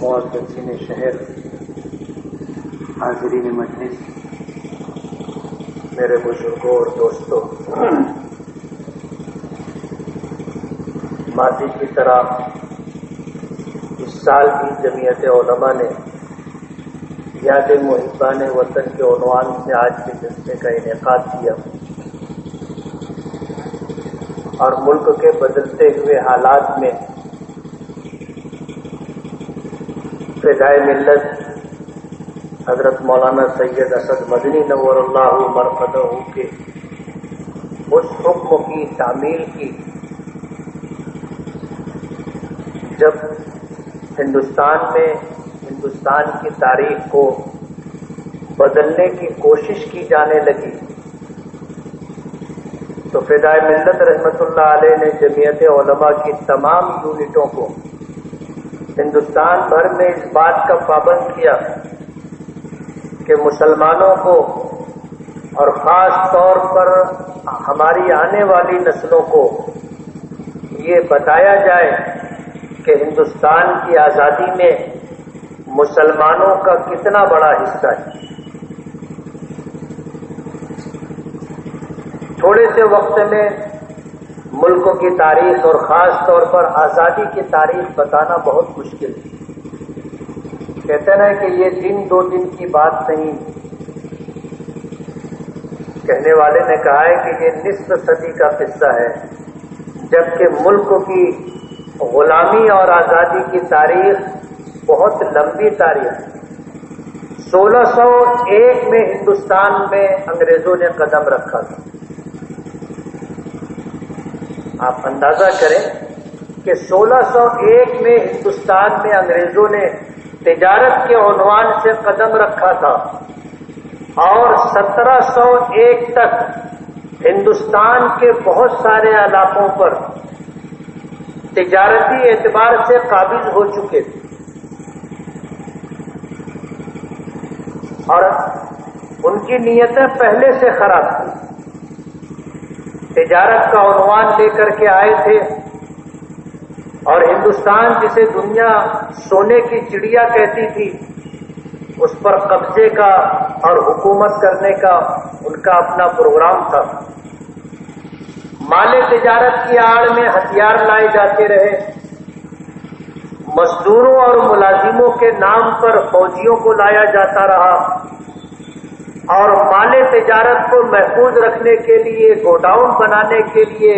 معززین شہر، حاضرین مجلس، میرے بزرگوں اور دوستوں، ماضی کی طرح اس سال بھی جمعیت علماء نے یاد محبان وطن کے عنوان سے آج کے جلسے کا انعقاد کیا اور ملک کے بدلتے ہوئے حالات میں فدائے ملت حضرت مولانا سید اسد مدنی نور اللہ مرقدہ کے اس حکم کی تعمیل کی جب ہندوستان کی تاریخ کو بدلنے کی کوشش کی جانے لگی تو فدائے ملت رحمت اللہ علیہ نے جمعیت علماء کی تمام یونٹوں کو ہندوستان بھر میں اس بات کا پابند کیا کہ مسلمانوں کو اور خاص طور پر ہماری آنے والی نسلوں کو یہ بتایا جائے کہ ہندوستان کی آزادی میں مسلمانوں کا کتنا بڑا حصہ ہے۔ تھوڑے سے وقت میں ملک کی تاریخ اور خاص طور پر آزادی کی تاریخ بتانا بہت مشکل ہے۔ کہتے ہیں کہ یہ دن دو دن کی بات نہیں، کہنے والے نے کہا ہے کہ یہ نصف صدی کا قصہ ہے، جبکہ ملک کی غلامی اور آزادی کی تاریخ بہت لمبی تاریخ ہے۔ 1601 میں ہندوستان میں انگریزوں نے قدم رکھا تھا۔ آپ اندازہ کریں کہ 1601 میں ہندوستان میں انگریزوں نے تجارت کے عنوان سے قدم رکھا تھا اور 1701 تک ہندوستان کے بہت سارے علاقوں پر تجارتی اعتبار سے قابض ہو چکے تھے اور ان کی نیتیں پہلے سے خراب تھیں۔ تجارت کا عنوان لے کر کے آئے تھے اور ہندوستان جسے دنیا سونے کی چڑیا کہتی تھی اس پر قبضے کا اور حکومت کرنے کا ان کا اپنا پروگرام تھا۔ مال تجارت کی آڑ میں ہتھیار لائے جاتے رہے، مزدوروں اور ملازموں کے نام پر فوجیوں کو لایا جاتا رہا اور مال تجارت کو محفوظ رکھنے کے لیے گوڈاؤن بنانے کے لیے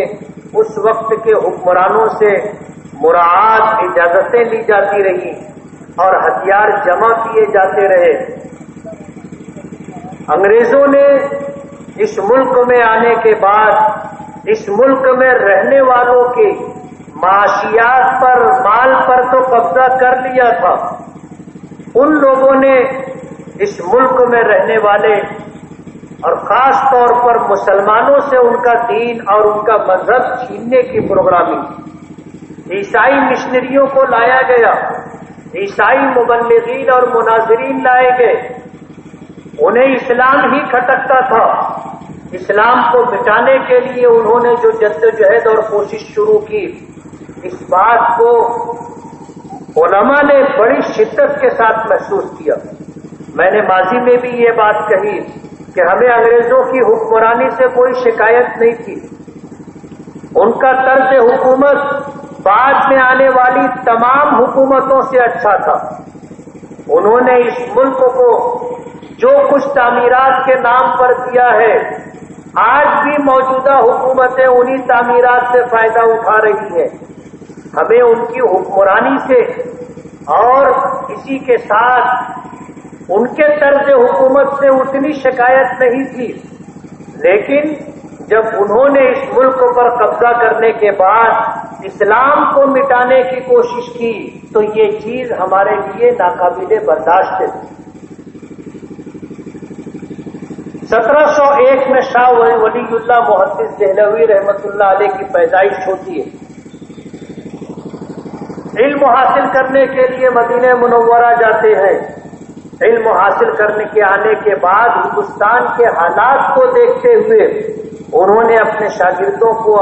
اس وقت کے حکمرانوں سے مراعات اجازتیں لی جاتی رہی اور ہتھیار جمع کیے جاتے رہے۔ انگریزوں نے اس ملک میں آنے کے بعد اس ملک میں رہنے والوں کے معاشیات پر، مال پر تو قبضہ کر لیا تھا۔ ان لوگوں نے اس ملک میں رہنے والے اور خاص طور پر مسلمانوں سے ان کا دین اور ان کا مذہب چھیننے کی پروگرامنگ، عیسائی مشنریوں کو لایا گیا، عیسائی مبلغین اور مناظرین لائے گئے۔ انہیں اسلام ہی کھٹکتا تھا۔ اسلام کو مٹانے کے لیے انہوں نے جو جدوجہد اور کوشش شروع کی، اس بات کو علماء نے بڑی شدت کے ساتھ محسوس کیا۔ میں نے ماضی میں بھی یہ بات کہی کہ ہمیں انگریزوں کی حکمرانی سے کوئی شکایت نہیں تھی۔ ان کا طرز حکومت بعد میں آنے والی تمام حکومتوں سے اچھا تھا۔ انہوں نے اس ملک کو جو کچھ تعمیرات کے نام پر دیا ہے، آج بھی موجودہ حکومتیں انہی تعمیرات سے فائدہ اٹھا رہی ہیں۔ ہمیں ان کی حکمرانی سے اور اسی کے ساتھ ان کے طرز حکومت سے اتنی شکایت نہیں تھی، لیکن جب انہوں نے اس ملک پر قبضہ کرنے کے بعد اسلام کو مٹانے کی کوشش کی تو یہ چیز ہمارے لیے ناقابل برداشت ہے۔ 1701 میں شاہ ولی اللہ محدث دہلوی رحمت اللہ علیہ کی پیدائش ہوتی ہے۔ علم حاصل کرنے کے لیے مدینہ منورہ جاتے ہیں۔ علم حاصل کرنے کے آنے کے بعد ہندوستان کے حالات کو دیکھتے ہوئے انہوں نے اپنے شاگردوں کو،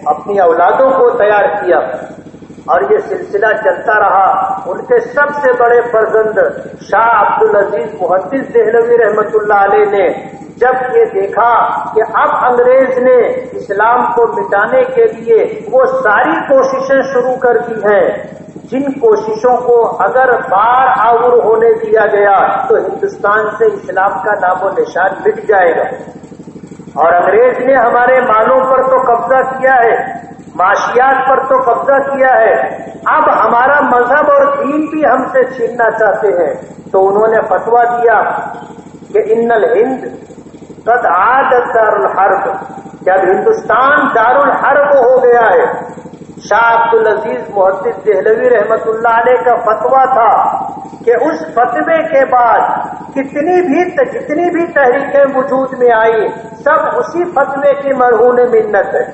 اپنی اولادوں کو تیار کیا اور یہ سلسلہ چلتا رہا. ان کے سب سے بڑے فرزند شاہ عبدالعزیز محدث دہلوی رحمت اللہ علیہ نے جب یہ دیکھا کہ اب انگریز نے اسلام کو مٹانے کے لیے وہ ساری کوششیں شروع کر دی ہیں جن کوششوں کو اگر بار آور ہونے دیا گیا تو ہندوستان سے اسلام کا نام و نشان مٹ جائے گا. اور انگریز نے ہمارے مالوں پر تو قبضہ کیا ہے، معاشیات پر تو قبضہ کیا ہے، اب ہمارا مذہب اور دین بھی ہم سے چھیننا چاہتے ہیں. تو انہوں نے فتویٰ دیا کہ ان الہند قد عادت دار الحرب، کہ اب ہندوستان دار الحرب ہو گیا ہے. شاہ عبدالعزیز محدث دہلوی رحمت اللہ علیہ کا فتویٰ تھا کہ اس فتوے کے بعد جتنی بھی تحریکیں وجود میں آئی سب اسی فتوے کی مرہون منت ہے.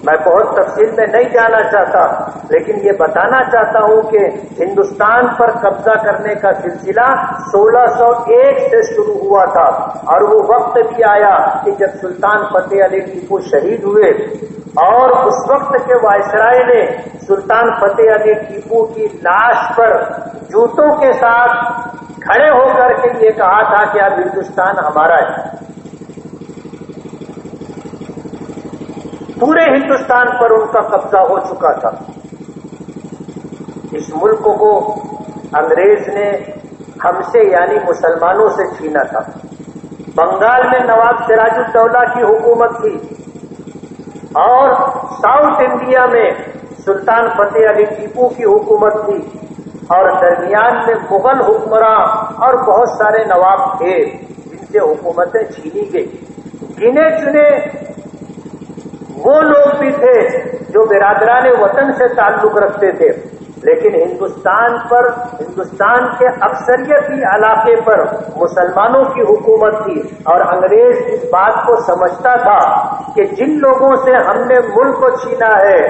میں بہت تفصیل میں نہیں جانا چاہتا، لیکن یہ بتانا چاہتا ہوں کہ ہندوستان پر قبضہ کرنے کا سلسلہ 1601 سے شروع ہوا تھا، اور وہ وقت بھی آیا کہ جب سلطان فتح علی ٹیپو شہید ہوئے اور اس وقت کے وائسرائے نے سلطان فتح علی ٹیپو کی لاش پر جوتوں کے ساتھ کھڑے ہو کر کے یہ کہا تھا کہ اب ہندوستان ہمارا ہے. پورے ہندوستان پر ان کا قبضہ ہو چکا تھا. اس ملک کو انگریز نے ہم سے یعنی مسلمانوں سے چھینا تھا. بنگال میں نواب سراج الدولہ کی حکومت تھی اور ساؤتھ انڈیا میں سلطان فتح علی ٹیپو کی حکومت تھی، اور درمیان میں مغل حکمراں اور بہت سارے نواب تھے جن سے حکومتیں چھینی گئی. گنے چنے وہ لوگ بھی تھے جو برادران وطن سے تعلق رکھتے تھے، لیکن ہندوستان کے اکثریتی علاقے پر مسلمانوں کی حکومت تھی، اور انگریز اس بات کو سمجھتا تھا کہ جن لوگوں سے ہم نے ملک کو چھینا ہے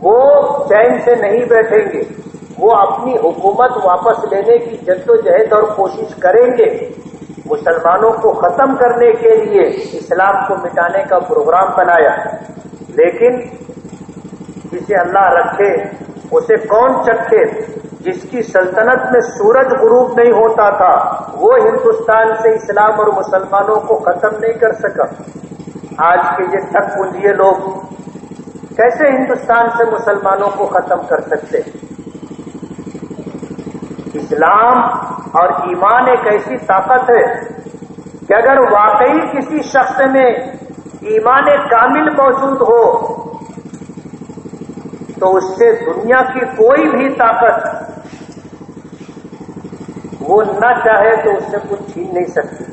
وہ چین سے نہیں بیٹھیں گے، وہ اپنی حکومت واپس لینے کی جدوجہد اور کوشش کریں گے. مسلمانوں کو ختم کرنے کے لیے اسلام کو مٹانے کا پروگرام بنایا. لیکن جسے اللہ رکھے اسے کون چکھے. جس کی سلطنت میں سورج غروب نہیں ہوتا تھا وہ ہندوستان سے اسلام اور مسلمانوں کو ختم نہیں کر سکا. آج کے یہ ٹھگ پونجیے لوگ کیسے ہندوستان سے مسلمانوں کو ختم کر سکتے؟ اسلام اور ایمان ایک ایسی طاقت ہے کہ اگر واقعی کسی شخص میں ایمان کامل موجود ہو تو اس سے دنیا کی کوئی بھی طاقت وہ نہ چاہے تو اس سے کچھ چھین نہیں سکتی.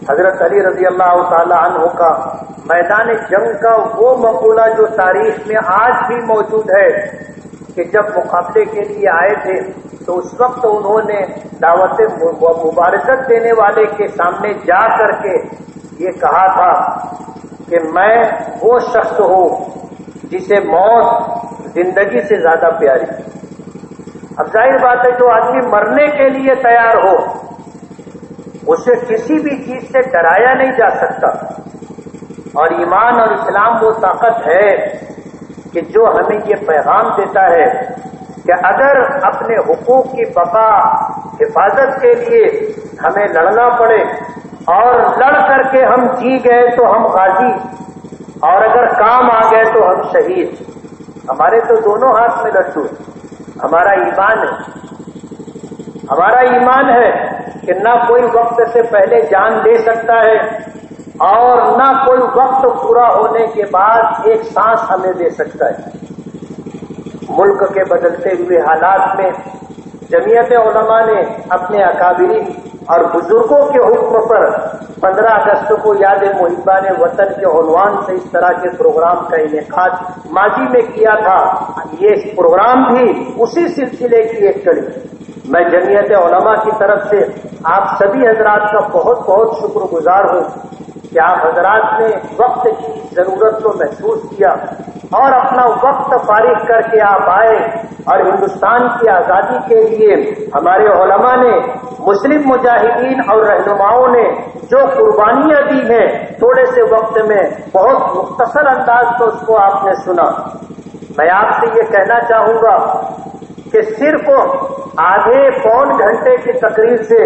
حضرت علی رضی اللہ تعالی عنہ کا میدان جنگ کا وہ مقولہ جو تاریخ میں آج بھی موجود ہے کہ جب مقابلے کے لیے آئے تھے تو اس وقت انہوں نے دعوت مبارکت دینے والے کے سامنے جا کر کے یہ کہا تھا کہ میں وہ شخص ہوں جسے موت زندگی سے زیادہ پیاری. اب ظاہر بات ہے جو آدمی مرنے کے لیے تیار ہو اسے کسی بھی چیز سے ڈرایا نہیں جا سکتا. اور ایمان اور اسلام وہ طاقت ہے کہ جو ہمیں یہ پیغام دیتا ہے کہ اگر اپنے حقوق کی بقا حفاظت کے لیے ہمیں لڑنا پڑے اور لڑ کر کے ہم جی گئے تو ہم غازی، اور اگر کام آ گئے تو ہم شہید. ہمارے تو دونوں ہاتھ میں لڈو. ہمارا ایمان ہے کہ نہ کوئی وقت سے پہلے جان دے سکتا ہے اور نہ کوئی وقت پورا ہونے کے بعد ایک سانس ہمیں دے سکتا ہے. ملک کے بدلتے ہوئے حالات میں جمعیت علماء نے اپنے اکابرین اور بزرگوں کے حکم پر 15 اگست کو یاد محبان وطن کے عنوان سے اس طرح کے پروگرام کا انعقاد ماضی میں کیا تھا. یہ پروگرام بھی اسی سلسلے کی ایک کڑی. میں جمعیت علماء کی طرف سے آپ سبھی حضرات کا بہت بہت شکر گزار ہوں کہ آپ حضرات نے وقت کی ضرورت کو محسوس کیا اور اپنا وقت فارغ کر کے آپ آئے اور ہندوستان کی آزادی کے لیے ہمارے علماء نے، مسلم مجاہدین اور رہنماؤں نے جو قربانیاں دی ہیں تھوڑے سے وقت میں بہت مختصر انداز تو اس کو آپ نے سنا. میں آپ سے یہ کہنا چاہوں گا کہ صرف آدھے پون گھنٹے کی تقریر سے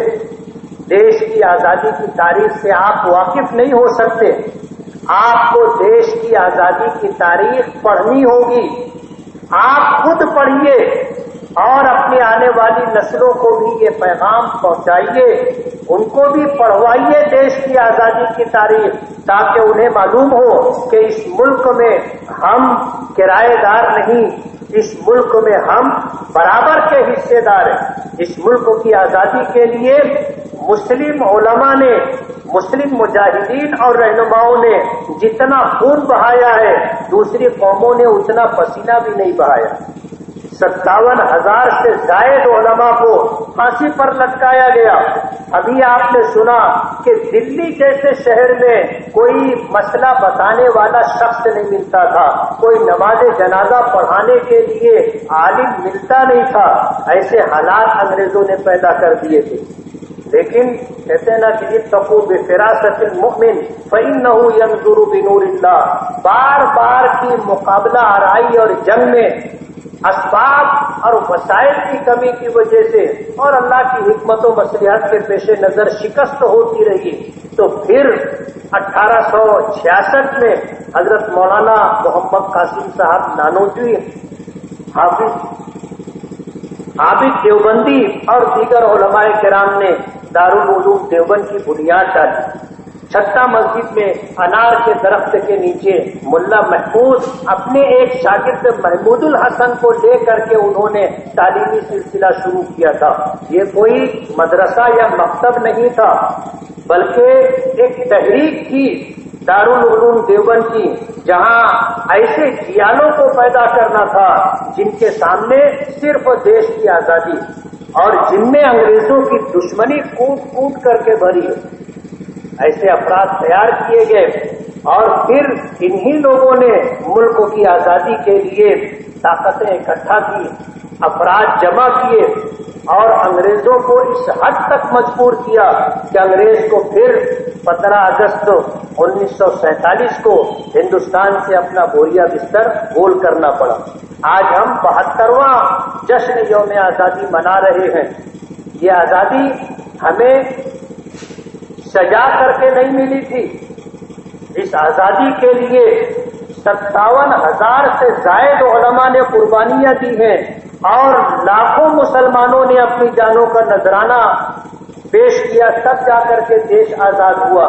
دیش کی آزادی کی تاریخ سے آپ واقف نہیں ہو سکتے. آپ کو دیش کی آزادی کی تاریخ پڑھنی ہوگی. آپ خود پڑھیے اور اپنی آنے والی نسلوں کو بھی یہ پیغام پہنچائیے، ان کو بھی پڑھوائیے دیش کی آزادی کی تاریخ، تاکہ انہیں معلوم ہو کہ اس ملک میں ہم کرایہ دار نہیں، اس ملک میں ہم برابر کے حصے دار ہیں. اس ملک کی آزادی کے لیے مسلم علماء نے، مسلم مجاہدین اور رہنماؤں نے جتنا خون بہایا ہے دوسری قوموں نے اتنا پسینہ بھی نہیں بہایا. 57,000 سے زائد علماء کو پھانسی پر لٹکایا گیا. ابھی آپ نے سنا کہ دلی جیسے شہر میں کوئی مسئلہ بتانے والا شخص نہیں ملتا تھا، کوئی نماز جنازہ پڑھانے کے لیے عالم ملتا نہیں تھا. ایسے حالات انگریزوں نے پیدا کر دیے تھے. لیکن کہتے ہیں نا کہ اتقوا بفراست المؤمن فإنه ينظر بنور اللہ. بار بار کی مقابلہ آرائی اور جنگ میں اسباب اور وسائل کی کمی کی وجہ سے اور اللہ کی حکمت و مصلحت کے پیش نظر شکست ہوتی رہی. تو پھر 1866 میں حضرت مولانا محمد قاسم صاحب نانوتوی، عابد دیوبندی اور دیگر علماء کرام نے دارالعلوم دیوبند کی بنیاد ڈالی. چھتا مسجد میں انار کے درخت کے نیچے ملا محمود اپنے ایک شاگرد محمود الحسن کو لے کر کے انہوں نے تعلیمی سلسلہ شروع کیا تھا. یہ کوئی مدرسہ یا مکتب نہیں تھا، بلکہ ایک تحریک تھی دارالعلوم دیوبند کی، جہاں ایسے جیالوں کو پیدا کرنا تھا جن کے سامنے صرف دیش کی آزادی اور جن میں انگریزوں کی دشمنی کوٹ کوٹ کر کے بھری ہے. ایسے افراد تیار کیے گئے اور پھر انہی لوگوں نے ملک کی آزادی کے لیے طاقتیں اکٹھا کی، افراد جمع کیے اور انگریزوں کو اس حد تک مجبور کیا کہ انگریز کو پھر 15 اگست 1947 کو ہندوستان سے اپنا بوریا بستر گول کرنا پڑا. آج ہم 72واں جشن یوم آزادی منا رہے ہیں. یہ آزادی ہمیں سجا کر کے نہیں ملی تھی. اس آزادی کے لیے 57,000 سے زائد علماء نے قربانیاں دی ہیں اور لاکھوں مسلمانوں نے اپنی جانوں کا نذرانہ پیش کیا، تب جا کر کے دیش آزاد ہوا.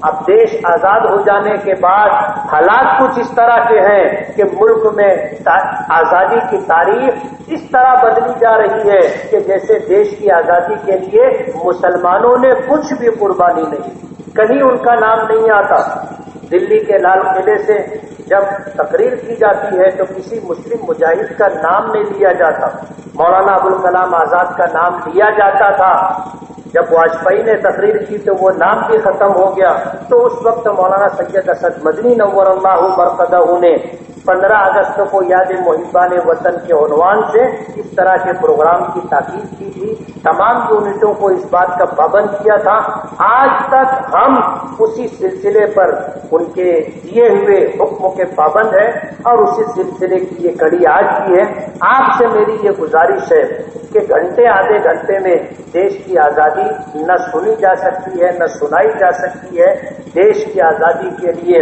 اب دیش آزاد ہو جانے کے بعد حالات کچھ اس طرح کے ہیں کہ ملک میں آزادی کی تاریخ اس طرح بدلی جا رہی ہے کہ جیسے دیش کی آزادی کے لیے مسلمانوں نے کچھ بھی قربانی نہیں، کہیں ان کا نام نہیں آتا. دلی کے لال قلعے سے جب تقریر کی جاتی ہے تو کسی مسلم مجاہد کا نام نہیں لیا جاتا. مولانا ابوالکلام آزاد کا نام لیا جاتا تھا. جب واجپئی نے تقریر کی تو وہ نام بھی ختم ہو گیا. تو اس وقت مولانا سید اسد مدنی نور اللہ مرقدہ نے 15 اگست کو یاد محبان وطن کے عنوان سے اس طرح کے پروگرام کی تاکید کی تھی. تمام یونٹوں کو اس بات کا پابند کیا تھا. آج تک ہم اسی سلسلے پر ان کے دیے ہوئے حکموں کے پابند ہیں اور اسی سلسلے کی یہ کڑی آج کی ہے. آپ سے میری یہ گزارش ہے کہ گھنٹے آدھے گھنٹے میں دیش کی آزادی نہ سنی جا سکتی ہے نہ سنائی جا سکتی ہے. دیش کی آزادی کے لیے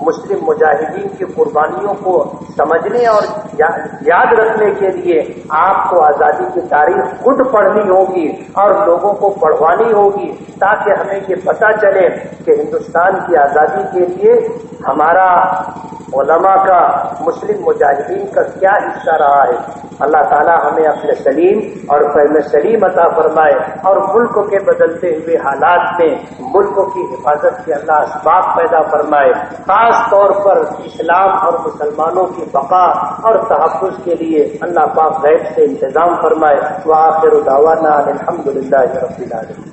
مسلم مجاہدین کی قربانیوں کو سمجھنے اور یاد رکھنے کے لیے آپ کو آزادی کی تاریخ خود پڑھنی ہوگی اور لوگوں کو پڑھوانی ہوگی، تاکہ ہمیں یہ پتہ چلے کہ ہندوستان کی آزادی کے لیے ہمارا علماء کا، مسلم مجاہدین کا کیا حصہ رہا ہے. اللہ تعالی ہمیں اپنے سلیم اور فہم سلیم عطا فرمائے اور ملک کے بدلتے ہوئے حالات میں ملک کی حفاظت کے اللہ اسباب پیدا فرمائے. خاص طور پر اسلام اور مسلمانوں کی بقا اور تحفظ کے لیے اللہ پاک غیب سے انتظام فرمائے. وآخر دعوانا الحمدللہ رب العالمین.